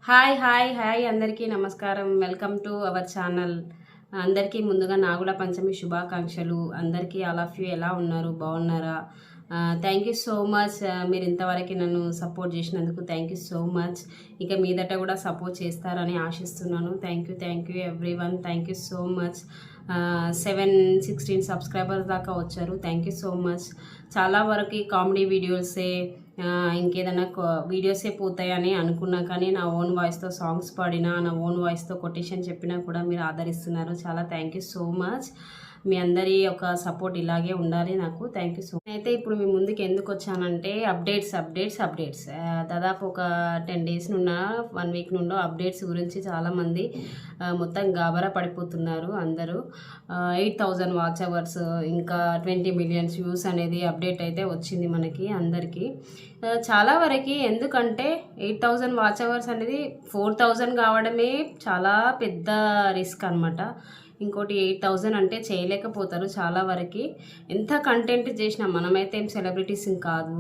Hi hi hi అందరికీ నమస్కారం. Welcome to our channel. అందరికీ ముందుగా నాగుల పంచమి శుభాకాంక్షలు. అందరికీ ఆల్ ఆఫ్ యూ ఎలా ఉన్నారు, బాగున్నారా? Thank you so much. మీరు ఇంతవరకు నన్ను సపోర్ట్ చేసినందుకు థ్యాంక్ యూ సో మచ్. ఇక మీదట కూడా సపోర్ట్ చేస్తారని ఆశిస్తున్నాను. Thank you everyone. Thank you so much. 716 subscribers దాకా వచ్చారు. Thank you so much. చాలా వరకు కామెడీ వీడియోసే, ఇంకేదైనా వీడియోసే పోతాయని అనుకున్నా, కానీ నా ఓన్ వాయిస్తో సాంగ్స్ పాడినా, నా ఓన్ వాయిస్తో కొటేషన్ చెప్పినా కూడా మీరు ఆదరిస్తున్నారు. చాలా థ్యాంక్ యూ సో మచ్. మీ అందరి ఒక సపోర్ట్ ఇలాగే ఉండాలి నాకు. Thank you so much. అయితే ఇప్పుడు మీ ముందుకు ఎందుకు వచ్చానంటే అప్డేట్స్ దాదాపు ఒక 10 డేస్ నుండి 1 వీక్ నుండి అప్డేట్స్ గురించి చాలామంది మొత్తం గాబరా పడిపోతున్నారు. అందరూ 8,000 వాచ్ అవర్స్, ఇంకా 20 మిలియన్స్ వ్యూస్ అనేది అప్డేట్ అయితే వచ్చింది మనకి అందరికీ. చాలా వరకు ఎందుకంటే 8,000 వాచ్ అవర్స్ అనేది 4,000 కావడమే చాలా పెద్ద రిస్క్ అనమాట. ఇంకోటి 8,000 అంటే చేయలేకపోతారు చాలా వరకు. ఎంత కంటెంట్ చేసినా, మనమైతే ఏం సెలబ్రిటీస్ కాదు.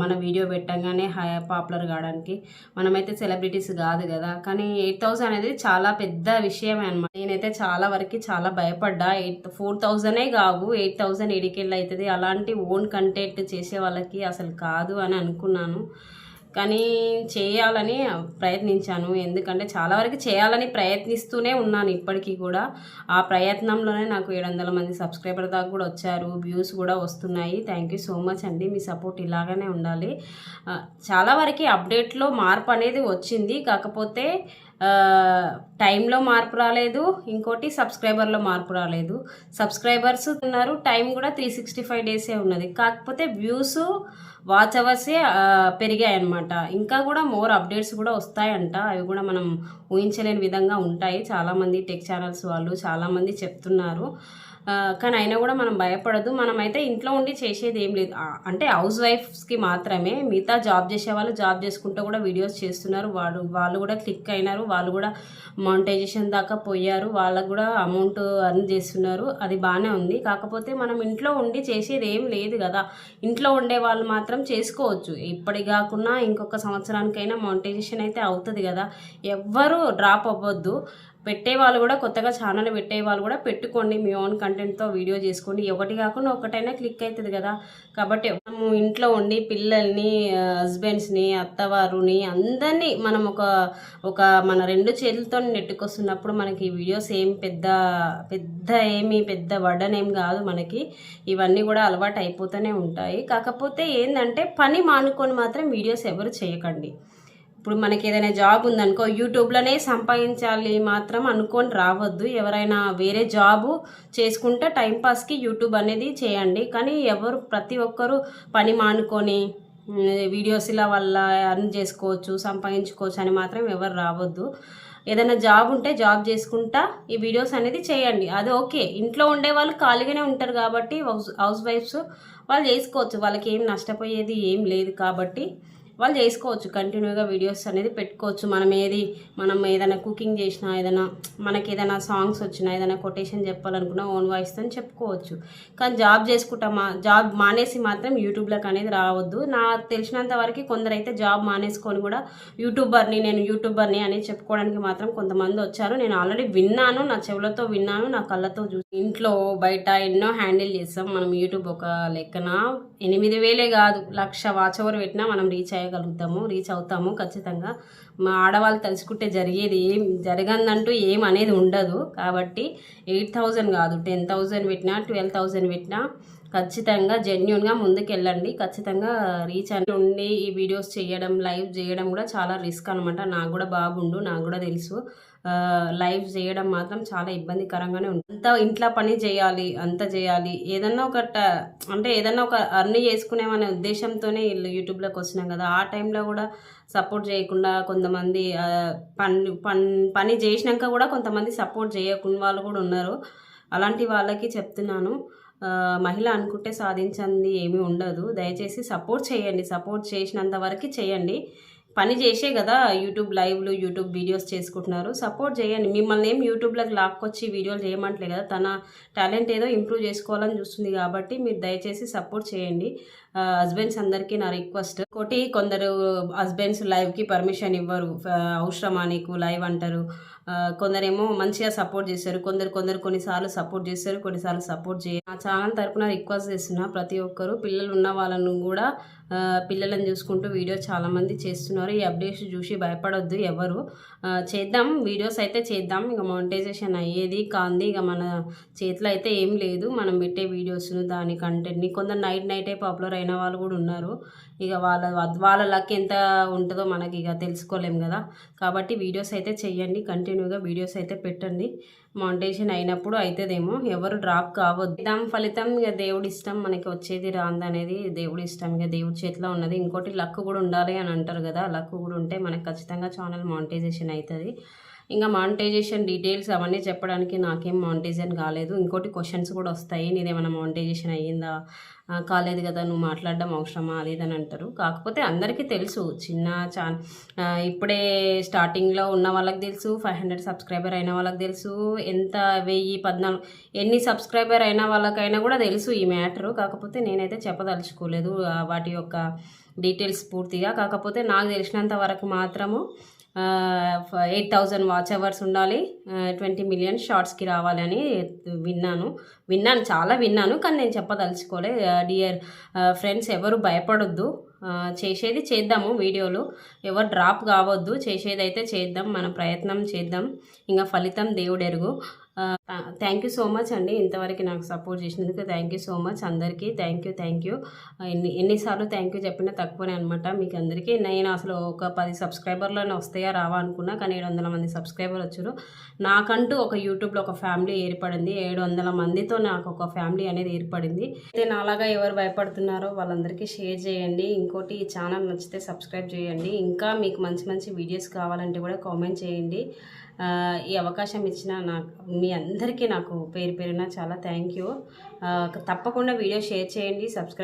మన వీడియో పెట్టంగానే పాపులర్ కావడానికి మనమైతే సెలబ్రిటీస్ కాదు కదా. కానీ 8,000 అనేది చాలా పెద్ద విషయమే అనమాట. నేనైతే చాలా వరకు చాలా భయపడ్డా. 4,000 కావు, 8,000 ఎడికెళ్ళి అవుతుంది. అలాంటి ఓన్ కంటెంట్ చేసే వాళ్ళకి అసలు కాదు అని అనుకున్నాను. కానీ చేయాలని ప్రయత్నించాను. ఎందుకంటే చాలా వరకు చేయాలని ప్రయత్నిస్తూనే ఉన్నాను ఇప్పటికీ కూడా. ఆ ప్రయత్నంలోనే నాకు 700 మంది సబ్స్క్రైబర్ దాకా కూడా వచ్చారు. వ్యూస్ కూడా వస్తున్నాయి. థ్యాంక్ యూ సో మచ్ అండి. మీ సపోర్ట్ ఇలాగనే ఉండాలి. చాలా వరకు అప్డేట్లో మార్పు అనేది వచ్చింది. కాకపోతే టైంలో మార్పు రాలేదు. ఇంకోటి సబ్స్క్రైబర్లో మార్పు రాలేదు. సబ్స్క్రైబర్స్ ఉన్నారు, టైం కూడా 365 డేసే ఉన్నది. కాకపోతే వ్యూస్, వాచ్ అవర్సే పెరిగాయి అన్నమాట. ఇంకా కూడా మోర్ అప్డేట్స్ కూడా వస్తాయంట. అవి కూడా మనం ఊహించలేని విధంగా ఉంటాయి. చాలామంది టెక్ ఛానల్స్ వాళ్ళు చాలామంది చెప్తున్నారు. కానీ అయినా కూడా మనం భయపడదు. మనమైతే ఇంట్లో ఉండి చేసేది ఏం లేదు. అంటే హౌస్ వైఫ్స్కి మాత్రమే. మిగతా జాబ్ చేసే వాళ్ళు జాబ్ చేసుకుంటూ కూడా వీడియోస్ చేస్తున్నారు. వాళ్ళు కూడా క్లిక్ అయినారు. వాళ్ళు కూడా మానిటైజేషన్ దాకా పోయారు. వాళ్ళకు కూడా అమౌంట్ అర్న్ చేస్తున్నారు. అది బాగానే ఉంది. కాకపోతే మనం ఇంట్లో ఉండి చేసేది ఏం లేదు కదా. ఇంట్లో ఉండే వాళ్ళు మాత్రం చేసుకోవచ్చు. ఇప్పటికి కాకుండా ఇంకొక సంవత్సరానికైనా మానిటైజేషన్ అయితే అవుతుంది కదా. ఎవ్వరూ డ్రాప్ అవ్వద్దు. పెట్టేవాళ్ళు కూడా, కొత్తగా ఛానల్ పెట్టేవాళ్ళు కూడా పెట్టుకోండి. మీ ఓన్ కంటెంట్తో వీడియో చేసుకోండి. ఒకటి కాకుండా ఒకటైనా క్లిక్ అవుతుంది కదా. కాబట్టి మనము ఇంట్లో ఉండి పిల్లల్ని, హస్బెండ్స్ని, అత్తవారుని అందరినీ మనం ఒక మన 2 చేతులతో నెట్టుకొస్తున్నప్పుడు మనకి వీడియోస్ ఏం పెద్ద బర్డన్ ఏం కాదు మనకి. ఇవన్నీ కూడా అలవాటు అయిపోతూనే ఉంటాయి. కాకపోతే ఏంటంటే పని మానుకొని మాత్రం వీడియోస్ ఎవరు చేయకండి. ఇప్పుడు మనకి ఏదైనా జాబ్ ఉందనుకో, యూట్యూబ్లోనే సంపాదించాలి మాత్రం అనుకొని రావద్దు. ఎవరైనా వేరే జాబు చేసుకుంటే టైంపాస్కి యూట్యూబ్ అనేది చేయండి. కానీ ప్రతి ఒక్కరూ పని మానుకొని వీడియోస్ ఇలా వల్ల అర్న్ చేసుకోవచ్చు, సంపాదించుకోవచ్చు అని మాత్రం ఎవరు రావద్దు. ఏదైనా జాబ్ ఉంటే జాబ్ చేసుకుంటా ఈ వీడియోస్ అనేది చేయండి. అది ఓకే. ఇంట్లో ఉండే వాళ్ళు ఖాళీగానే ఉంటారు కాబట్టి హౌస్ వైఫ్స్ వాళ్ళు చేసుకోవచ్చు. వాళ్ళకి ఏం నష్టపోయేది ఏం లేదు కాబట్టి వాళ్ళు చేసుకోవచ్చు. కంటిన్యూగా వీడియోస్ అనేది పెట్టుకోవచ్చు. మనం ఏదైనా కుకింగ్ చేసినా, మనకి ఏదైనా సాంగ్స్ వచ్చినా, ఏదైనా కొటేషన్ చెప్పాలనుకున్నా ఓన్ వాయిస్తో చెప్పుకోవచ్చు. కానీ జాబ్ చేసుకుంటామా, జాబ్ మానేసి మాత్రం యూట్యూబ్లోకి అనేది రావద్దు. నాకు తెలిసినంత వరకు కొందరైతే జాబ్ మానేసుకొని కూడా నేను యూట్యూబర్ని అని చెప్పుకోవడానికి మాత్రం కొంతమంది వచ్చారు. నేను ఆల్రెడీ విన్నాను, నా చెవులతో విన్నాను, నా కళ్ళతో చూసి. ఇంట్లో బయట ఎన్నో హ్యాండిల్ చేస్తాం మనం. యూట్యూబ్ ఒక లెక్కన 8,000 కాదు, 1,00,000 వాచ్ అవర్ పెట్టినా మనం రీచ్ అవుతాము ఖచ్చితంగా. మా ఆడవాళ్ళు తలుచుకుంటే జరగందంటూ ఏం అనేది ఉండదు. కాబట్టి 8,000 కాదు, 10,000 పెట్టినా, 12,000 పెట్టినా ఖచ్చితంగా జెన్యున్గా ముందుకెళ్ళండి. ఖచ్చితంగా రీచ్ అని ఉండి ఈ వీడియోస్ చేయడం, లైవ్ చేయడం కూడా చాలా రిస్క్ అనమాట. నాకు కూడా బాగుండు, నాకు కూడా తెలుసు. లైవ్ చేయడం మాత్రం చాలా ఇబ్బందికరంగానే ఉంటుంది. ఇంట్లో పని చేయాలి, ఏదన్నా ఒక అర్న్ చేసుకునేమనే ఉద్దేశంతోనే యూట్యూబ్లోకి వచ్చినాం కదా. ఆ టైంలో కూడా సపోర్ట్ చేయకుండా కొంతమంది పని చేసినాక కూడా కొంతమంది సపోర్ట్ చేయకుండా వాళ్ళు కూడా ఉన్నారు. అలాంటి వాళ్ళకి చెప్తున్నాను, మహిళ అనుకుంటే సాధించింది ఏమీ ఉండదు. దయచేసి సపోర్ట్ చేయండి. సపోర్ట్ చేసినంత వరకు చేయండి. పని చేసే కదా యూట్యూబ్ లైవ్లు, యూట్యూబ్ వీడియోస్ చేసుకుంటున్నారు. సపోర్ట్ చేయండి. మిమ్మల్ని ఏం యూట్యూబ్లోకి లాక్కొచ్చి వీడియోలు చేయమంటలే కదా. తన టాలెంట్ ఏదో ఇంప్రూవ్ చేసుకోవాలని చూస్తుంది కాబట్టి మీరు దయచేసి సపోర్ట్ చేయండి. హస్బెండ్స్ అందరికీ నా రిక్వెస్ట్. ఇంకోటి, కొందరు హస్బెండ్స్ లైవ్కి పర్మిషన్ ఇవ్వరు. అవసరమా నీకు లైవ్ అంటారు. కొందరేమో మంచిగా సపోర్ట్ చేస్తారు, కొందరు కొన్నిసార్లు సపోర్ట్ చేస్తారు, కొన్నిసార్లు సపోర్ట్ చేయరు. నా ఛానల్ తరపున రిక్వెస్ట్ చేస్తున్నా, ప్రతి ఒక్కరు పిల్లలు ఉన్న వాళ్ళను కూడా పిల్లలను చూసుకుంటూ వీడియో చాలామంది చేస్తున్నారు. ఈ అప్డేట్స్ చూసి భయపడొద్దు ఎవరు. చేద్దాం, వీడియోస్ అయితే చేద్దాం. ఇక మానిటైజేషన్ అయ్యేది కాంది ఇక మన చేతిలో అయితే ఏం లేదు. మనం పెట్టే వీడియోస్ను, దాని కంటెంట్ని కొందరు నైటే పాపులర్ అయిన వాళ్ళు కూడా ఉన్నారు. ఇక వాళ్ళ లక్ ఎంత ఉంటుందో మనకి ఇక తెలుసుకోలేం కదా. కాబట్టి వీడియోస్ అయితే చెయ్యండి, కంటిన్యూగా వీడియోస్ అయితే పెట్టండి. మానిటైజేషన్ అయినప్పుడు అవుతుందేమో, ఎవరు డ్రాప్ కావద్దు. దాని ఫలితం ఇక దేవుడి ఇష్టం, మనకి వచ్చేది రాంది అనేది దేవుడి ఇష్టం, ఇక దేవుడి చేతిలో ఉన్నది. ఇంకోటి లక్ కూడా ఉండాలి అని అంటారు కదా, లక్ కూడా ఉంటే మనకి ఖచ్చితంగా ఛానల్ మానిటైజేషన్ అవుతుంది. ఇంకా మానిటైజేషన్ డీటెయిల్స్ అవన్నీ చెప్పడానికి నాకేం మానిటైజేషన్ కాలేదు. ఇంకోటి క్వశ్చన్స్ కూడా వస్తాయి, నీదేమైనా మానిటైజేషన్ అయ్యిందా, కాలేదు కదా, నువ్వు మాట్లాడడం అవసరమా, అది ఇదని అంటారు. కాకపోతే అందరికీ తెలుసు, ఇప్పుడే స్టార్టింగ్లో ఉన్న వాళ్ళకి తెలుసు, 500 సబ్స్క్రైబర్ అయిన వాళ్ళకి తెలుసు, ఎంత 1014 ఎన్ని సబ్స్క్రైబర్ అయిన వాళ్ళకైనా కూడా తెలుసు ఈ మ్యాటరు. కాకపోతే నేనైతే చెప్పదలుచుకోలేదు వాటి యొక్క డీటెయిల్స్ పూర్తిగా. కాకపోతే నాకు తెలిసినంత వరకు మాత్రము 8,000 వాచ్ అవర్స్ ఉండాలి, 20 మిలియన్ షార్ట్స్కి రావాలని చాలా విన్నాను, కానీ నేను చెప్పదలుచుకోలే. డియర్ ఫ్రెండ్స్, ఎవరు భయపడొద్దు, చేసేది చేద్దాము. వీడియోలు ఎవరు డ్రాప్ కావద్దు, చేసేది అయితే చేద్దాం, మన ప్రయత్నం చేద్దాం. ఇంకా ఫలితం దేవుడు ఎరుగు. థ్యాంక్ యూ సో మచ్ అండి, ఇంతవరకు నాకు సపోర్ట్ చేసినందుకు థ్యాంక్ యూ సో మచ్ అందరికీ. Thank you. ఎన్నిసార్లు థ్యాంక్ యూ చెప్పినా తక్కువనే అనమాట మీకు అందరికీ. నేను అసలు ఒక 10 సబ్స్క్రైబర్లోనే వస్తాయా రావా అనుకున్నా, కానీ 700 మంది సబ్స్క్రైబర్ వచ్చారు. నాకంటూ ఒక యూట్యూబ్లో ఒక ఫ్యామిలీ ఏర్పడింది, 700 మందితో నాకు ఒక ఫ్యామిలీ అనేది ఏర్పడింది. అయితే నాలాగా ఎవరు భయపడుతున్నారో వాళ్ళందరికీ షేర్ చేయండి. ఇంకోటి, ఈ ఛానల్ నచ్చితే సబ్స్క్రైబ్ చేయండి. ఇంకా మీకు మంచి వీడియోస్ కావాలంటే కూడా కామెంట్ చేయండి. ఈ అవకాశం ఇచ్చిన మీ అందరికీ నాకు పేరున చాలా థ్యాంక్ యూ. తప్పకుండా వీడియో షేర్ చేయండి, సబ్స్క్రైబ్